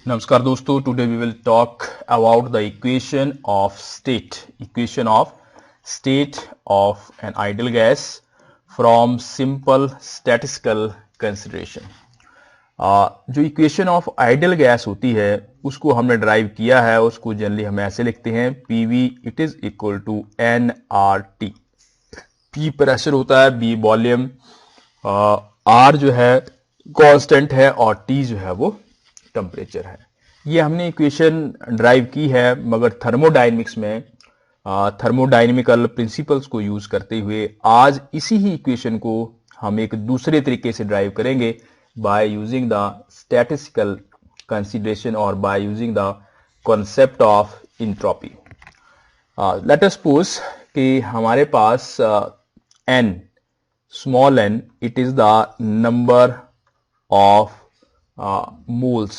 नमस्कार दोस्तों, today we will talk about the equation of state of an ideal gas from simple statistical consideration. जो equation of ideal gas होती है उसको हमने ड्राइव किया है, उसको जनरली हम ऐसे लिखते हैं PV it is equal to N R T. P pressure होता है, बी वॉल्यूम, आर जो है कांस्टेंट है और टी जो है वो टेम्परेचर है। ये हमने इक्वेशन ड्राइव की है, मगर थर्मोडायनेमिक्स में थर्मोडायनेमिकल प्रिंसिपल्स को यूज करते हुए आज इसी ही इक्वेशन को हम एक दूसरे तरीके से ड्राइव करेंगे by using the statistical consideration और by using the concept of entropy. Let us suppose कि हमारे पास n, small n, it is the number of moles.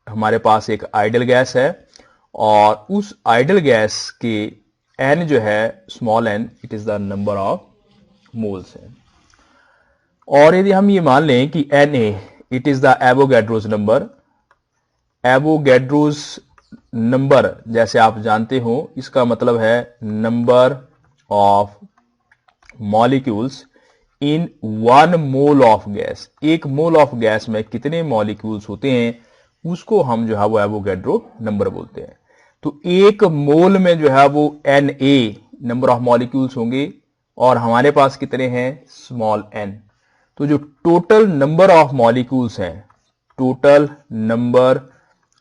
हमारे पास एक आइडियल गैस है और उस आइडियल गैस के n जो है small n, it is the number of moles है। और यदि हम ये मान लें कि Na it is the Avogadro's number. Avogadro's number जैसे आप जानते हो इसका मतलब है number of molecules in 1 mole of gas. एक मोल ऑफ गैस में कितने मॉलिक्यूल्स होते हैं उसको हम जो है वो एवोगैड्रो नंबर बोलते हैं। तो एक मोल में जो है वो Na नंबर ऑफ मॉलिक्यूल्स होंगे और हमारे पास कितने हैं स्मॉल n। तो जो टोटल नंबर ऑफ मॉलिक्यूल्स हैं, टोटल नंबर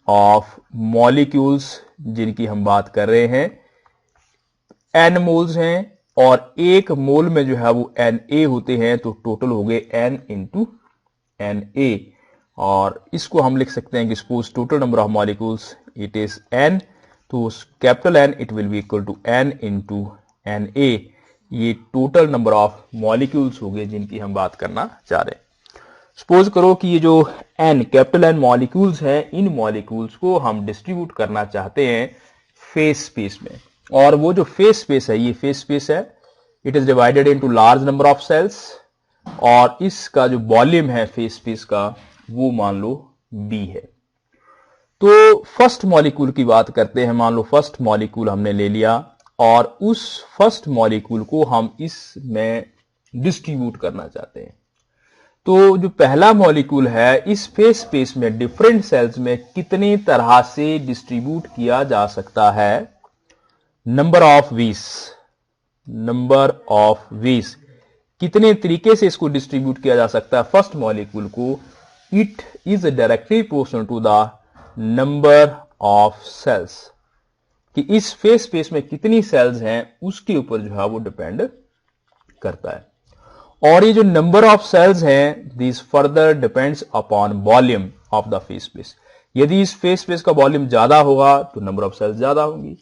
ऑफ मॉलिक्यूल्स जिनकी हम बात कर रहे हैं n मोल्स हैं और एक मोल में जो है वो Na होते हैं, तो टोटल हो गए n इंटू Na। और इसको हम लिख सकते हैं कि suppose total number of molecules it is n, तो capital N it will be equal to n into Na। ये टोटल नंबर ऑफ मॉलिक्यूल्स हो गए जिनकी हम बात करना चाह रहे हैं। सपोज करो कि ये जो n, कैपिटल N मॉलिक्यूल्स हैं, इन मॉलिक्यूल्स को हम डिस्ट्रीब्यूट करना चाहते हैं फेस स्पेस में। और वो जो फेस स्पेस है, ये फेस स्पेस है, it is divided into large number of cells और इसका जो वॉल्यूम है फेस स्पेस का वो मान लो B है। तो फर्स्ट मॉलिक्यूल की बात करते हैं। मान लो फर्स्ट मॉलिक्यूल हमने ले लिया और उस फर्स्ट मॉलिक्यूल को हम इसमें डिस्ट्रीब्यूट करना चाहते हैं। तो जो पहला मॉलिक्यूल है इस फेस स्पेस में डिफरेंट सेल्स में कितनी तरह से डिस्ट्रीब्यूट किया जा सकता है, नंबर ऑफ वीज, नंबर ऑफ वीज कितने तरीके से इसको डिस्ट्रीब्यूट किया जा सकता है फर्स्ट मॉलिक्यूल को। It is directly proportional to the number of cells, कि इस फेस स्पेस में कितनी सेल्स हैं उसके ऊपर जो है वो डिपेंड करता है। और ये जो नंबर ऑफ सेल्स हैं this further depends upon volume of the face space. यदि इस फेस स्पेस का वॉल्यूम ज्यादा होगा तो नंबर ऑफ सेल्स ज्यादा होंगी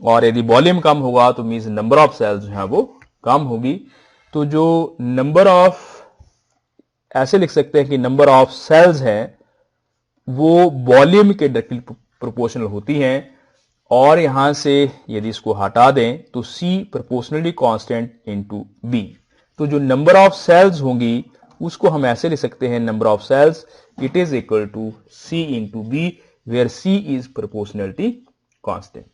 और यदि वॉल्यूम कम होगा तो मींस नंबर ऑफ सेल्स जो है वो कम होगी। तो जो नंबर ऑफ, ऐसे लिख सकते हैं कि नंबर ऑफ सेल्स हैं वो वॉल्यूम के डायरेक्टली प्रोपोर्शनल होती हैं। और यहां से यदि इसको हटा दें तो C proportionally constant into B। तो जो नंबर ऑफ सेल्स होंगी उसको हम ऐसे लिख सकते हैं number of cells it is equal to C into B, where C is proportionality constant.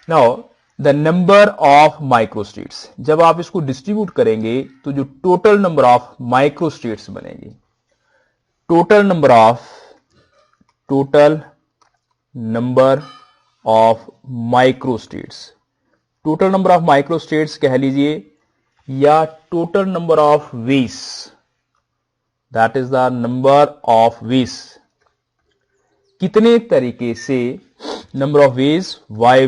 Now the number of microstates, जब आप इसको डिस्ट्रीब्यूट करेंगे तो जो टोटल नंबर ऑफ माइक्रोस्टेट्स बनेंगे, total number of microstates, total number of microstates कह लीजिए या total number of ways, that is the number of ways. कितने तरीके से number of ways by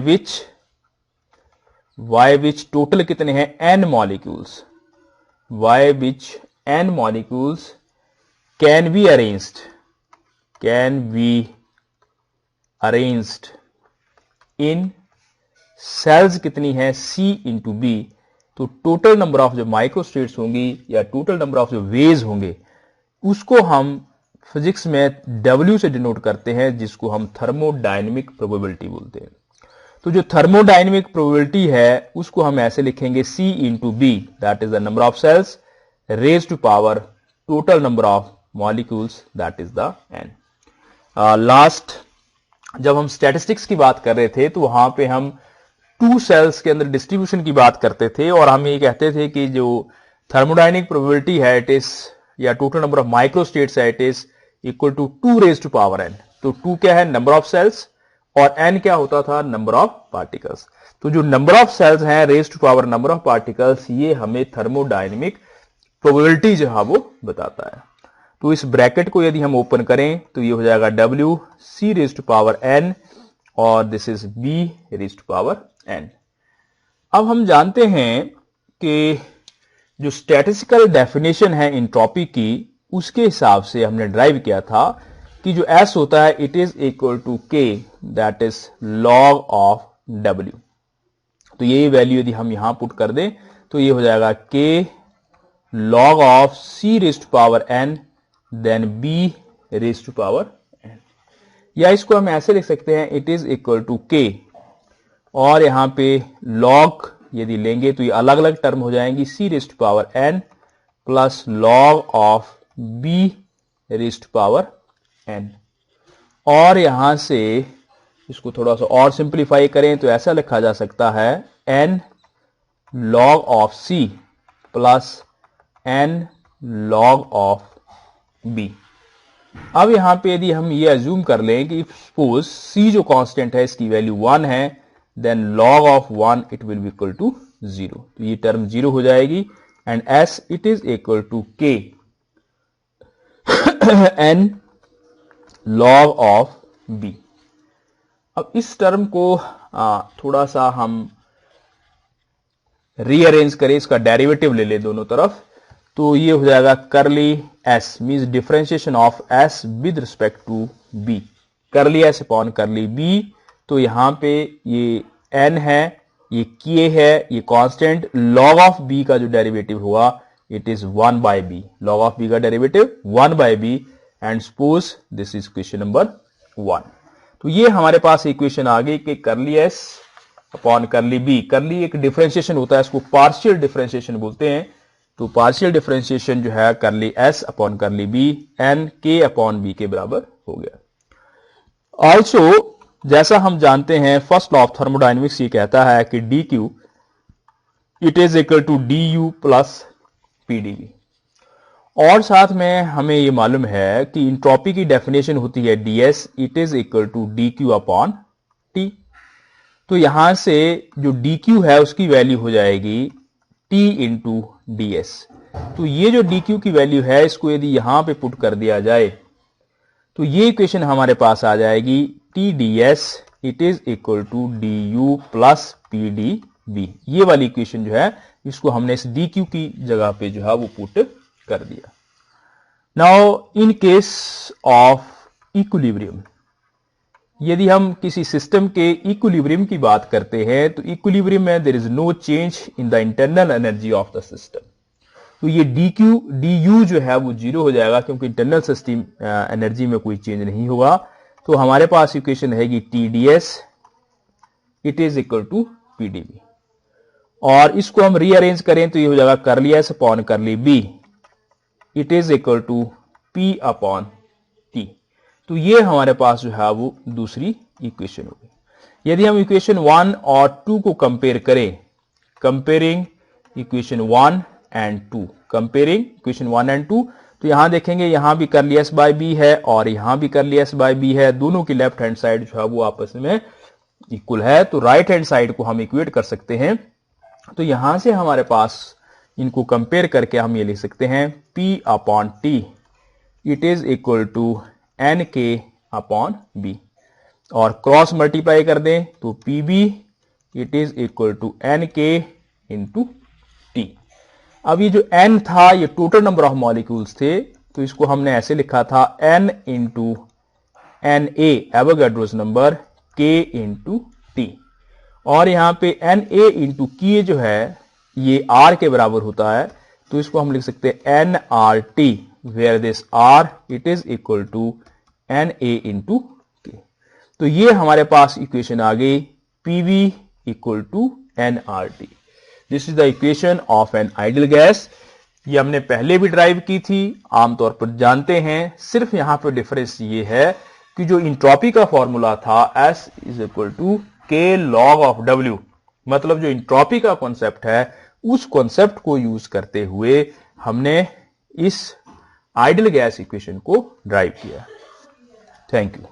which total कितने हैं n molecules, Y which n molecules can be arranged in cells कितनी है C इंटू B। तो टोटल नंबर ऑफ जो microstates होंगी या टोटल नंबर ऑफ जो वेज होंगे उसको हम फिजिक्स में W से डिनोट करते हैं, जिसको हम थर्मोडायनेमिक प्रोबेबिलिटी बोलते हैं। तो जो थर्मोडायनेमिक प्रोबेबिलिटी है उसको हम ऐसे लिखेंगे C into B, that is the number of cells raise to power total number of molecules, that is the N। Last जब हम स्टैटिस्टिक्स की बात कर रहे थे तो वहां पे हम 2 सेल्स के अंदर डिस्ट्रीब्यूशन की बात करते थे और हम ये कहते थे कि जो थर्मोडायनिक प्रोबेबिलिटी है इट इज, या टोटल नंबर ऑफ माइक्रोस्टेट्स है it is equal to 2 raise to power n। तो 2 क्या है, नंबर ऑफ सेल्स, और n क्या होता था, नंबर ऑफ पार्टिकल्स। तो जो नंबर ऑफ सेल्स हैं raise to power number of particles, ये हमें थर्मोडायनेमिक प्रोबेबिलिटी जो है वो बताता है। तो इस ब्रैकेट को यदि हम ओपन करें तो ये हो जाएगा W C raise to power n और this is B raise to power n। अब हम जानते हैं कि जो स्टैटिस्टिकल डेफिनेशन है एंट्रोपी की, उसके हिसाब से हमने ड्राइव किया था कि जो S होता है it is equal to K that is log of W। तो ये वैल्यू यदि हम यहां पुट कर दें तो ये हो जाएगा K log of C raise to power n then B raise to power n। या इसको हम ऐसे लिख सकते हैं it is equal to K, और यहां पे log यदि लेंगे तो ये अलग अलग टर्म हो जाएंगी, C raise to power n plus log of B raise to power n। और यहां से इसको थोड़ा सा और सिंप्लीफाई करें तो ऐसा लिखा जा सकता है n log of C plus n log of B। अब यहां पे यदि हम ये अज्यूम कर लें कि सपोज C जो कांस्टेंट है इसकी वैल्यू 1 है, then log of 1 it will be equal to 0। तो ये टर्म 0 हो जाएगी and S it is equal to K n log of B। अब इस टर्म को थोड़ा सा हम रीअरेंज करें, इसका डेरिवेटिव ले ले दोनों तरफ, तो ये हो जाएगा curly S means differentiation of S with respect to B, curly S upon curly B. तो यहां पे ये एन है, ये के है, ये कांस्टेंट, लॉग ऑफ बी का जो डेरिवेटिव होगा it is 1 by b, log of b का derivative 1 by b and suppose this is equation number 1। तो ये हमारे पास इक्वेशन आ गई कि करली एस अपॉन करली बी, करली एक डिफरेंशिएशन होता है, इसको पार्शियल डिफरेंशिएशन बोलते हैं। तो पार्शियल डिफरेंशिएशन जो है करली S upon curly B N K upon B के बराबर हो गया। ऑल्सो जैसा हम जानते हैं फर्स्ट लॉ ऑफ थर्मोडायनेमिक्स ये कहता है कि d Q it is equal to d U plus P d V, और साथ में हमें ये मालूम है कि इंट्रोपी की डेफिनेशन होती है d S it is equal to d Q upon T. तो यहां से जो डी क्यू है उसकी वैल्यू हो जाएगी टी इंटू डी एस। तो ये जो डी क्यू की वैल्यू है इसको यदि यहां पे पुट कर दिया जाए तो ये इक्वेशन हमारे पास आ जाएगी T d S it is equal to d U plus P d B. ये वाली इक्वेशन जो है इसको हमने इस डी क्यू की जगह पे जो है वो पुट कर दिया। Now in case of equilibrium, यदि हम किसी सिस्टम के इक्विलिब्रियम की बात करते हैं तो इक्विलिब्रियम में there is no change in the internal energy of the system. तो ये डी यू जो है वो 0 हो जाएगा क्योंकि इंटरनल सिस्टम एनर्जी में कोई चेंज नहीं होगा। तो हमारे पास इक्वेशन रहेगी T d S it is equal to P d B, और इसको हम रीअरेंज करें तो ये हो जाएगा curly S upon curly B it is equal to P upon T. तो ये हमारे पास जो है वो दूसरी इक्वेशन होगी। यदि हम इक्वेशन 1 और 2 को कंपेयर करें, comparing equation 1 and 2, comparing equation 1 and 2, तो यहां देखेंगे यहां भी करली एस बाय बी है और यहां भी करली एस बाय बी है, दोनों की लेफ्ट हैंड साइड जो है वो आपस में इक्वल है। तो राइट हैंड साइड को हम इक्वेट कर सकते हैं। तो यहां से हमारे पास इनको कंपेयर करके हम ये लिख सकते हैं P upon T it is equal to N K upon B, और क्रॉस मल्टीप्लाई कर दें तो P B it is equal to N K into T. अब ये जो n था ये टोटल नंबर ऑफ मॉलिक्यूल्स थे, तो इसको हमने ऐसे लिखा था n into N A Avogadro's number k into T, और यहां पे एन ए इंटू के जो है ये r के बराबर होता है। तो इसको हम लिख सकते हैं N R T where this r it is equal to N A into K. तो ये हमारे पास इक्वेशन आ गई P V equal to N R T. This is the equation of an ideal gas. ये हमने पहले भी ड्राइव की थी, आमतौर पर जानते हैं, सिर्फ यहां पर डिफरेंस ये है कि जो इंट्रोपी का फॉर्मूला था S is equal to K log of W, मतलब जो इंट्रोपी का कॉन्सेप्ट है उस कॉन्सेप्ट को यूज करते हुए हमने इस आइडियल गैस इक्वेशन को ड्राइव किया। Thank you.